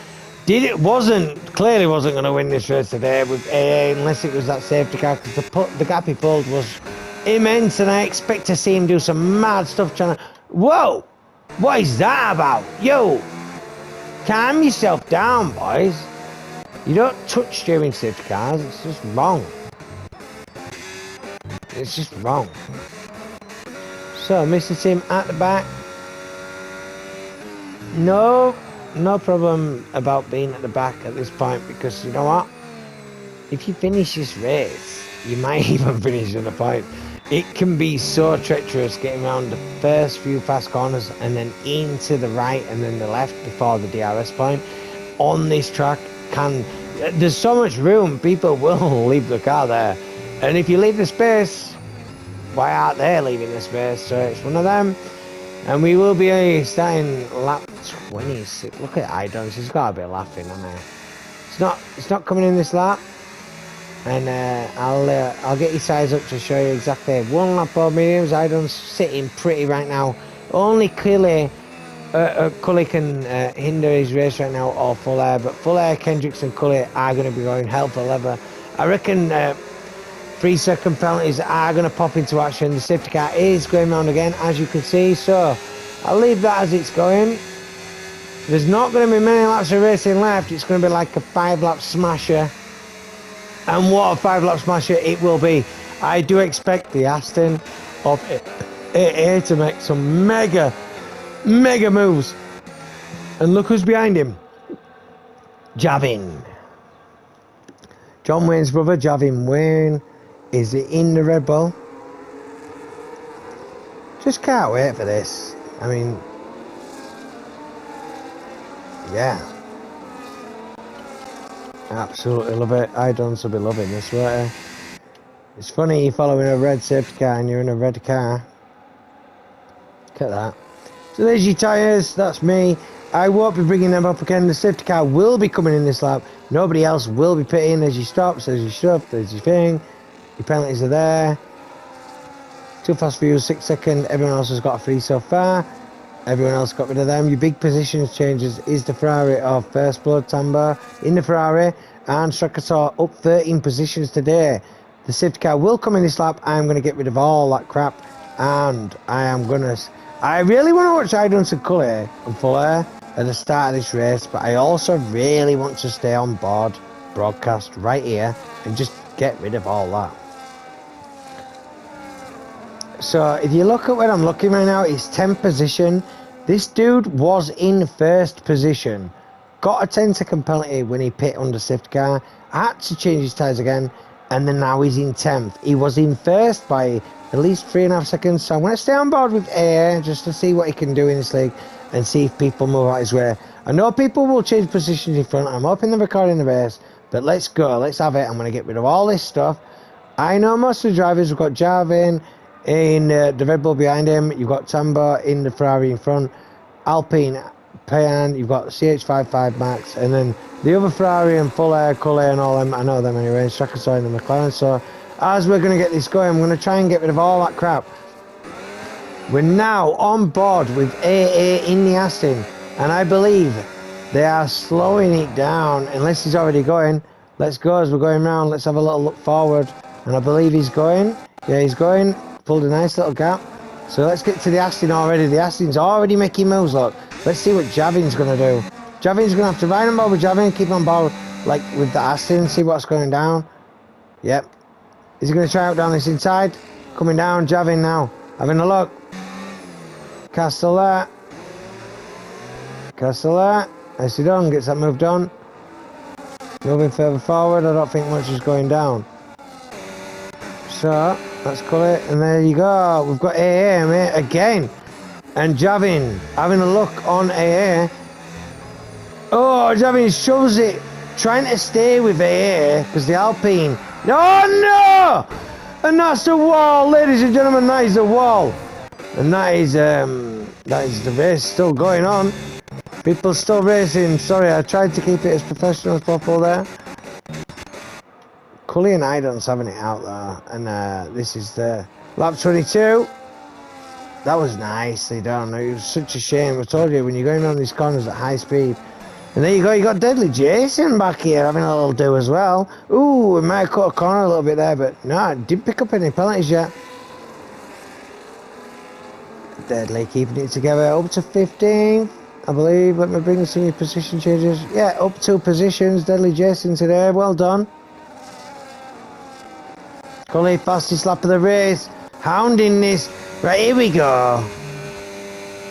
clearly wasn't going to win this race today with AA unless it was that safety car, because the gap he pulled was immense, and I expect to see him do some mad stuff trying to... Whoa! What is that about? Yo! Calm yourself down, boys. You don't touch steering safety cars, it's just wrong. It's just wrong. So, Mr. Tim at the back. No problem about being at the back at this point, because you know what? If you finish this race, you might even finish on the point. It can be so treacherous getting around the first few fast corners and then into the right and then the left before the DRS point. On this track, there's so much room, people will leave the car there. And if you leave the space, why aren't they leaving the space? So it's one of them. And we will be starting lap 26. Look at Idons, he's got to be laughing, hasn't he? It's not coming in this lap. And I'll get your size up to show you exactly. One lap of mediums. Idon's sitting pretty right now. Only Cully can hinder his race right now, or Full Air. But Full Air, Kendricks and Cully are going to be going hell for leather. I reckon 3-second penalties are going to pop into action. The safety car is going round again, as you can see. So I'll leave that as it's going. There's not going to be many laps of racing left. It's going to be like a 5-lap smasher. And what a 5-lap smasher it will be. I do expect the Aston of AA to make some mega moves. And look who's behind him. Javin. John Wayne's brother, Javin Wayne, is in the Red Bull. Just can't wait for this. I mean, yeah. Absolutely love it. Idons will be loving this, won't they? It's funny, you're following a red safety car and you're in a red car. Look at that. So there's your tyres, that's me. I won't be bringing them up again. The safety car will be coming in this lap. Nobody else will be pitting. There's your stops, there's your stuff, there's your thing. Your penalties are there. Too fast for you, 6 second. Everyone else has got a free so far. Everyone else got rid of them. Your big positions changes is the Ferrari of First Blood, Tambo in the Ferrari, and Strakator up 13 positions today. The safety car will come in this lap. I'm going to get rid of all that crap, and I really want to watch Idons and Cully and Fuller at the start of this race, but I also really want to stay on board broadcast right here and just get rid of all that. So if you look at where I'm looking right now, it's 10th position. This dude was in first position. Got a 10-second penalty when he pit under safety car. Had to change his tyres again. And then now he's in 10th. He was in first by at least 3.5 seconds. So I'm going to stay on board with AA just to see what he can do in this league. And see if people move out his way. I know people will change positions in front. I'm hoping they're recording the race. But let's go. Let's have it. I'm going to get rid of all this stuff. I know most of the drivers. We've got Jarvin in the Red Bull behind him. You've got Tambo in the Ferrari in front. Alpine, Payan. You've got CH55 Max. And then the other Ferrari and Full Air, Cully and all them. I know them anyway. Strakator in the McLaren. So as we're going to get this going, I'm going to try and get rid of all that crap. We're now on board with AA in the Aston. And I believe they are slowing it down. Unless he's already going. Let's go as we're going round. Let's have a little look forward. And I believe he's going. Yeah, he's going. Pulled a nice little gap. So let's get to the Aston already. The Aston's already making moves, look. Let's see what Javin's going to do. Javin's going to have to ride on board with Javin. Keep on board, like, with the Aston. See what's going down. Yep. Is he going to try out down this inside? Coming down, Javin now. Having a look. Castellet. Nicely done. Gets that move done. Moving further forward. I don't think much is going down. So, let's call it. And there you go. We've got AA, mate, again. And Javin having a look on AA. Oh, Javin shoves it. Trying to stay with AA. Because the Alpine. Oh, no! And that's the wall, ladies and gentlemen. That is the wall. And that is the race still going on. People still racing. Sorry, I tried to keep it as professional as possible there. Cully and Idon's having it out there. And this is the lap 22. That was nicely done. It was such a shame. I told you, when you're going around these corners at high speed. And there you go, you got Deadly Jason back here having a little do as well. Ooh, we might have cut a corner a little bit there, but no, didn't pick up any penalties yet. Deadly keeping it together up to 15th. I believe. Let me bring some new position changes. Yeah, up 2 positions. Deadly Jason today. Well done. Cully, fastest lap of the race. Hounding this. Right, here we go.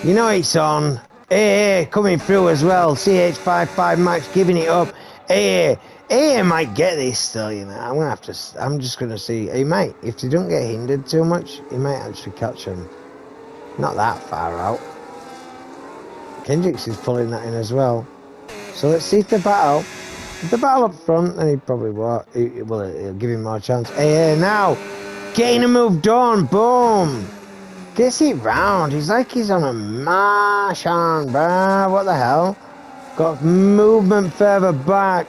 You know it's on. Hey, coming through as well. CH55 Max giving it up. Hey, might get this still, you know. I'm just gonna see. He might. If he don't get hindered too much, he might actually catch him. Not that far out. Kendricks is pulling that in as well. So let's see if they battle. If they battle up front, then he probably won't. He'll give him more chance. Hey, now! Getting a move done! Boom! Gets it round. He's like he's on a Martian, bruh. What the hell? Got movement further back.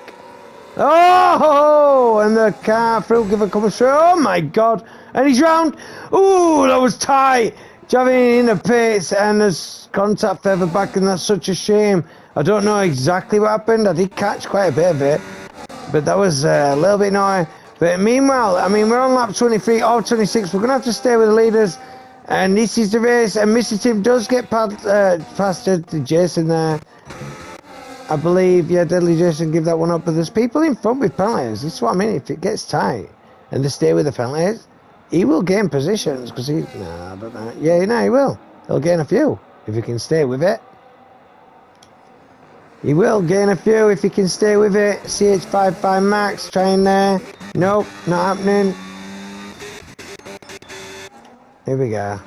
Oh! And the car fruit giver comes through. Oh my god! And he's round. Ooh, that was tight. Driving in the pits and there's contact further back, and that's such a shame. I don't know exactly what happened. I did catch quite a bit of it, but that was a little bit annoying. But meanwhile, I mean, we're on lap 23 or 26. We're gonna have to stay with the leaders, and this is the race. And Mr. Tim does get past Jason there. I believe, yeah, Deadly Jason give that one up, but there's people in front with penalties. This is what I mean. If it gets tight and they stay with the penalties, he will gain positions because he. Nah, I don't know. Yeah, no, he will. He'll gain a few if he can stay with it. He will gain a few if he can stay with it. CH55 Max trying there. Nope, not happening. Here we go.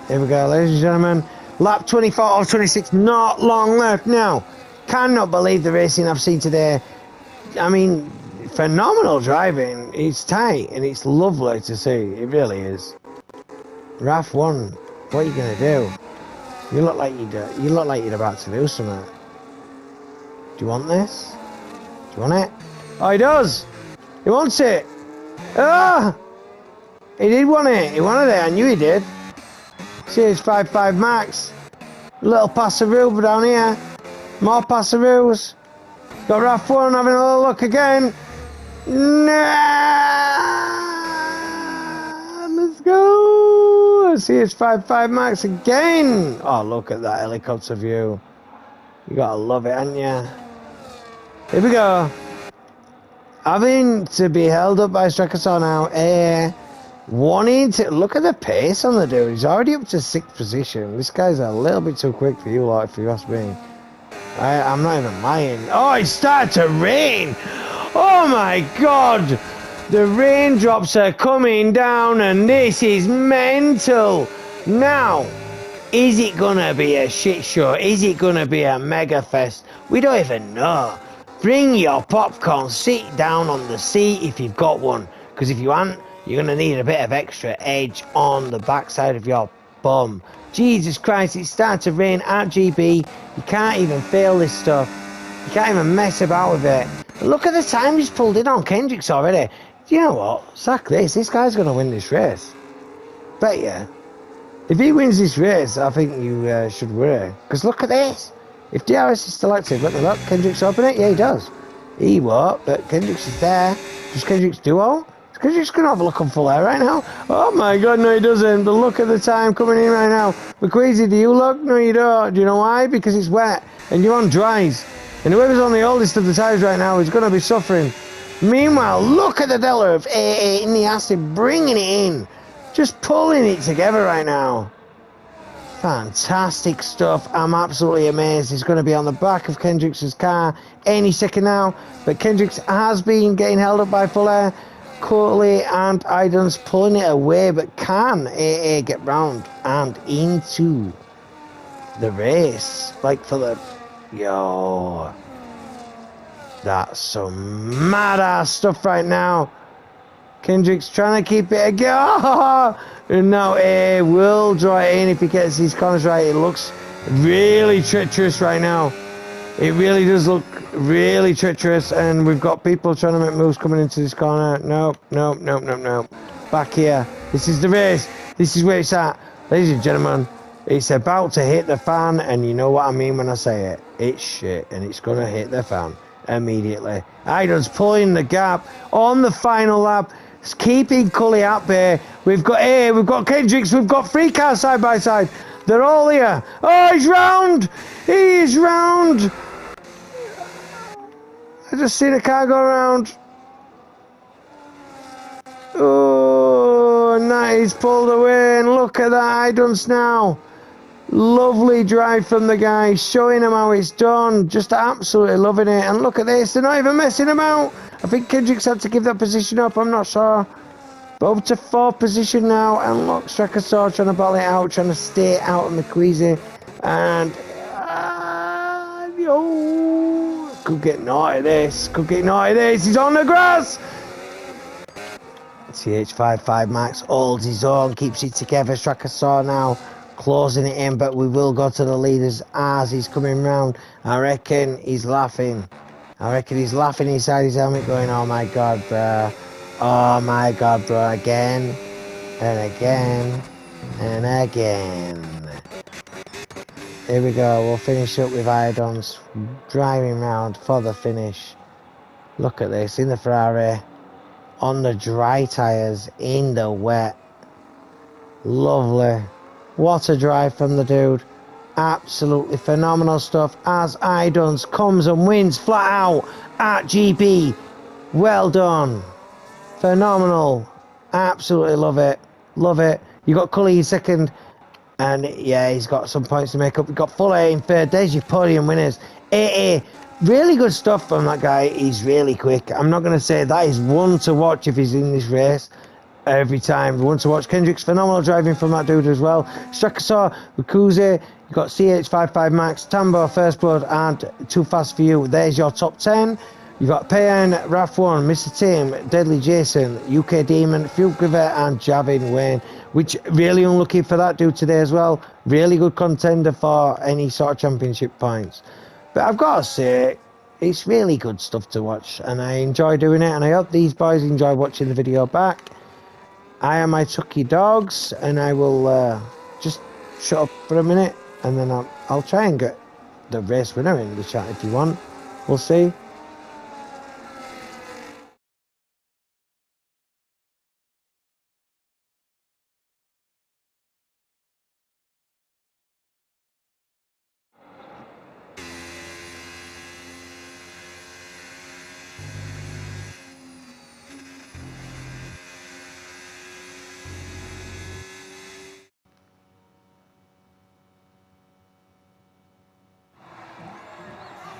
Here we go, ladies and gentlemen. Lap 24 or 26, not long left now. Cannot believe the racing I've seen today. I mean, phenomenal driving. It's tight and it's lovely to see. It really is. RAF 1, what are you gonna do? You look like you're about to do something. Do you want this? Do you want it? Oh, he does! He wants it! Ah! He did want it. He wanted it. I knew he did. CH55 Max. A little passeroo down here. More passeroos. Got RAF 1 having a little look again. Nah! Let's go! CH55 Max again! Oh, look at that helicopter view. You gotta love it, ain't ya? Here we go. Having to be held up by Strakasaw now. Wanting to look at the pace on the dude. He's already up to 6th position. This guy's a little bit too quick for you lot, if you ask me. I'm not even lying. Oh, it started to rain. Oh my god. The raindrops are coming down and this is mental. Now, is it gonna be a shit show? Is it gonna be a mega fest? We don't even know. Bring your popcorn, sit down on the seat if you've got one, because if you haven't, you're gonna need a bit of extra edge on the backside of your bum. Jesus Christ, it's starting to rain at GB. You can't even feel this stuff. You can't even mess about with it. But look at the time he's pulled in on Kendricks already. Do you know what? Sack this. This guy's gonna win this race. Bet you. If he wins this race, I think you should worry. Because look at this. If DRS is still active, let me look. Kendricks open it? Yeah, he does. He won't, but Kendricks is there. Does Kendricks duo? Is Kendricks going to have a look on full air right now? Oh my god, no he doesn't. But look at the time coming in right now. McQueasy, do you look? No you don't. Do you know why? Because it's wet and you're on dries. And whoever's on the oldest of the tyres right now is going to be suffering. Meanwhile, look at the delta of AA in the acid, bringing it in. Just pulling it together right now. Fantastic stuff. I'm absolutely amazed. He's going to be on the back of Kendricks' car any second now. But Kendricks has been getting held up by Fuller. Courtley and Idon's pulling it away. But can AA get round and into the race? Like for the... Yo. That's some mad-ass stuff right now. Kendricks trying to keep it again. And now AA will draw it in if he gets these corners right. It looks really treacherous right now. It really does look really treacherous. And we've got people trying to make moves coming into this corner. Nope, nope, nope, nope, nope. Back here. This is the race. This is where it's at. Ladies and gentlemen, it's about to hit the fan. And you know what I mean when I say it. It's shit. And it's going to hit the fan immediately. Idon's pulling the gap on the final lap. It's keeping Cully at bay. We've got Kendricks, we've got 3 cars side by side. They're all here. Oh, he's round! He is round! I just seen a car go around. Oh, and he's pulled away, and look at that, Idun's now. Lovely drive from the guy, showing him how it's done. Just absolutely loving it. And look at this, they're not even messing him out. I think Kendricks had to give that position up, I'm not sure. But up to 4th position now, and look, Strakasaur trying to battle it out, trying to stay out of McQueasy. And, could get naughty this, he's on the grass! CH55 Max holds his own, keeps it together. Strakasaur now closing it in, but we will go to the leaders as he's coming round. I reckon he's laughing. Inside his helmet going, oh my god, bro. Oh my god, bro. Again and again and again. Here we go. We'll finish up with Idons driving round for the finish. Look at this in the Ferrari. On the dry tyres, in the wet. Lovely. What a drive from the dude. Absolutely phenomenal stuff as Idons comes and wins flat out at GB. Well done. Phenomenal. Absolutely love it. Love it. You got Cully in 2nd. And yeah, he's got some points to make up. We've got Fuller in 3rd. There's your podium winners. AA. Really good stuff from that guy. He's really quick. I'm not going to say that is one to watch if he's in this race. Every time. One to watch. Kendrick's phenomenal driving from that dude as well. Strakasaur, Rukuze, you've got CH55 Max, Tambo, First Blood, and Too Fast For You. There's your top 10. You've got Payan, Raf1, Mr. Tim, Deadly Jason, UK Demon, Fuel Grivet, and Javin Wayne, which really unlucky for that dude today as well. Really good contender for any sort of championship points. But I've got to say, it's really good stuff to watch, and I enjoy doing it, and I hope these boys enjoy watching the video back. I am my Tucky Dogs, and I will just shut up for a minute, and then I'll try and get the race winner in the chat if you want. We'll see.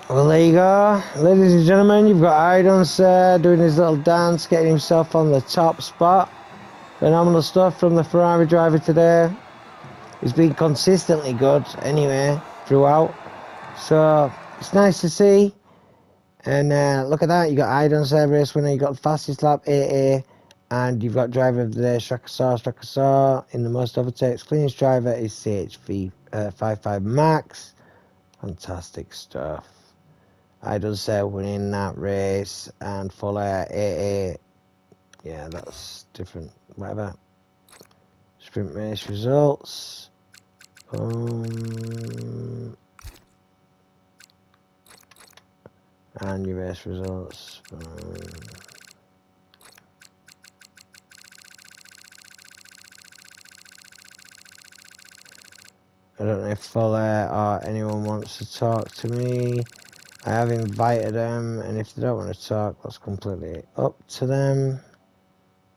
Well, there you go, ladies and gentlemen. You've got Idons doing his little dance, getting himself on the top spot. Phenomenal stuff from the Ferrari driver today. He's been consistently good anyway throughout, so it's nice to see. And look at that, you got Idons there, race winner. You got the fastest lap, AA, and you've got driver of the day, Strakasaur in the most overtakes. Cleanest driver is CHV55 Max. Fantastic stuff. Idons winning that race, and Fuller, AA. Yeah, that's different. Whatever. Sprint race results. And your race results. I don't know if Fuller or anyone wants to talk to me. I have invited them, and if they don't want to talk, that's completely up to them.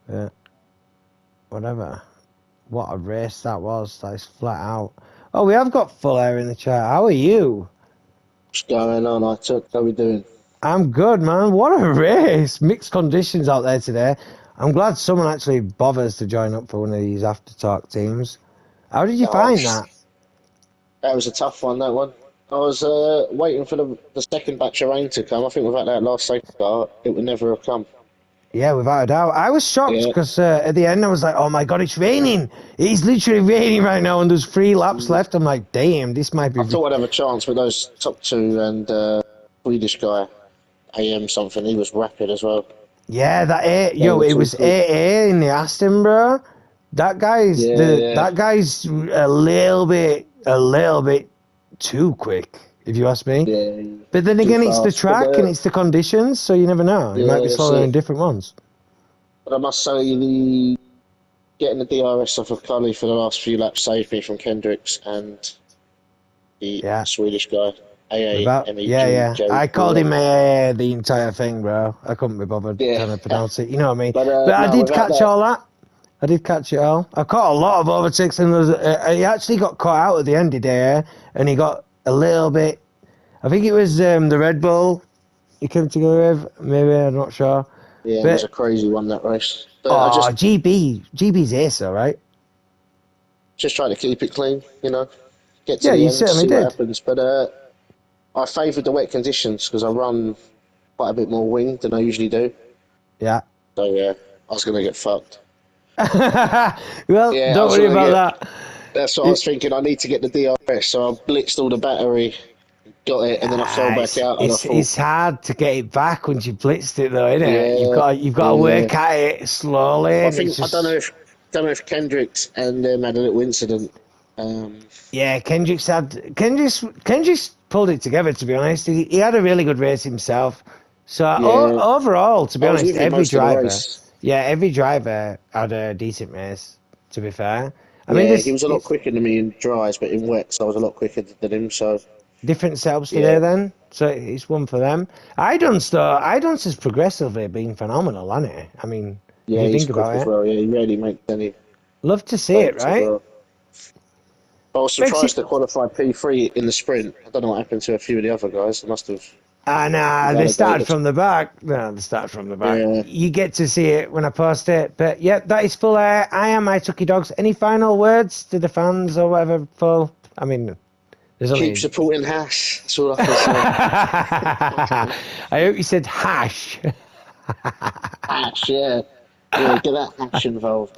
But whatever. What a race that was. That is flat out. Oh, we have got Fuller in the chat. How are you? What's going on? How are we doing? I'm good, man. What a race. Mixed conditions out there today. I'm glad someone actually bothers to join up for one of these after talk teams. How did you find that? That was a tough one, that one. I was waiting for the second batch of rain to come. I think without that last safety car, it would never have come. Yeah, without a doubt. I was shocked because at the end I was like, oh my god, it's raining. It's literally raining right now and there's 3 laps left. I'm like, damn, this might be... I thought I'd have a chance with those top 2 and Swedish guy, AM something. He was rapid as well. Yeah, it was AA in the Aston, bro. That guy's that guy's a little bit too quick, if you ask me. Yeah, but then again, it's the track and it's the conditions, so you never know. It might be slower in different ones. But I must say, the getting the DRS off of Cully for the last few laps saved me from Kendricks and the Yeah. Swedish guy, Yeah, yeah. I called AAMEG. him the entire thing, bro. I couldn't be bothered Yeah, trying to pronounce it. You know what I mean? but But I no, did without catch that, all that. I did catch it all. I caught a lot of overtakes, and he actually got caught out at the end of the day, and he got a little bit. I think it was the Red Bull he came together with. Maybe I'm not sure. yeah, it was a But crazy one that race. But I just GB's ace, all right. try to keep it clean, get to Yeah, the you end, certainly see what did. happens. But I favoured the wet conditions because I run quite a bit more wing than I usually do. Yeah. So yeah, I was gonna get fucked. Well, Yeah, I don't was worry gonna about get. that. That's what I was It, thinking. I need to get the DRS, so I blitzed all the battery, got it, and then I fell back out, and I thought, it's hard to get it back once you blitzed it, though, isn't it? yeah, You've got to yeah. work at it slowly, I and it's think I just don't know if Kendricks and them had a little incident. Um, yeah. Kendrick's pulled it together. To be honest, he had a really good race himself. So yeah, overall, to be I was honest, with him most of the race. every driver had a decent race. To be fair, I mean, Yeah, he this was a lot it's quicker than me in dries, but in wets I was a lot quicker than him. So different setups yeah, today then. So it's one for them. I don't has progressively been phenomenal, hasn't it? I mean, if yeah, you he's think quick about as it, well. Yeah, he rarely makes any love to see it, mistakes as right? well. I was Makes surprised it. to qualify P3 in the sprint. I don't know what happened to a few of the other guys. They must have Nah, they started invalidated. from the back. No, they started from the back. Yeah, You get to see it when I post it. But yeah, that is full. I am my Tucky Dogs. Any final words to the fans or whatever, full? I mean, there's keep only. supporting Hash. That's all I can say. I hope you said hash. Hash, yeah, yeah, get that Hash involved.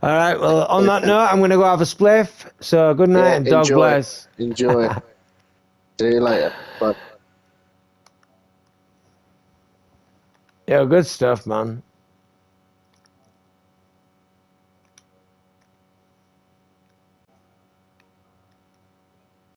All right. Well, on that note, I'm going to go have a spliff. So good night Yeah, and dog enjoy, bless. enjoy. See you later. Bye. Yeah, good stuff, man.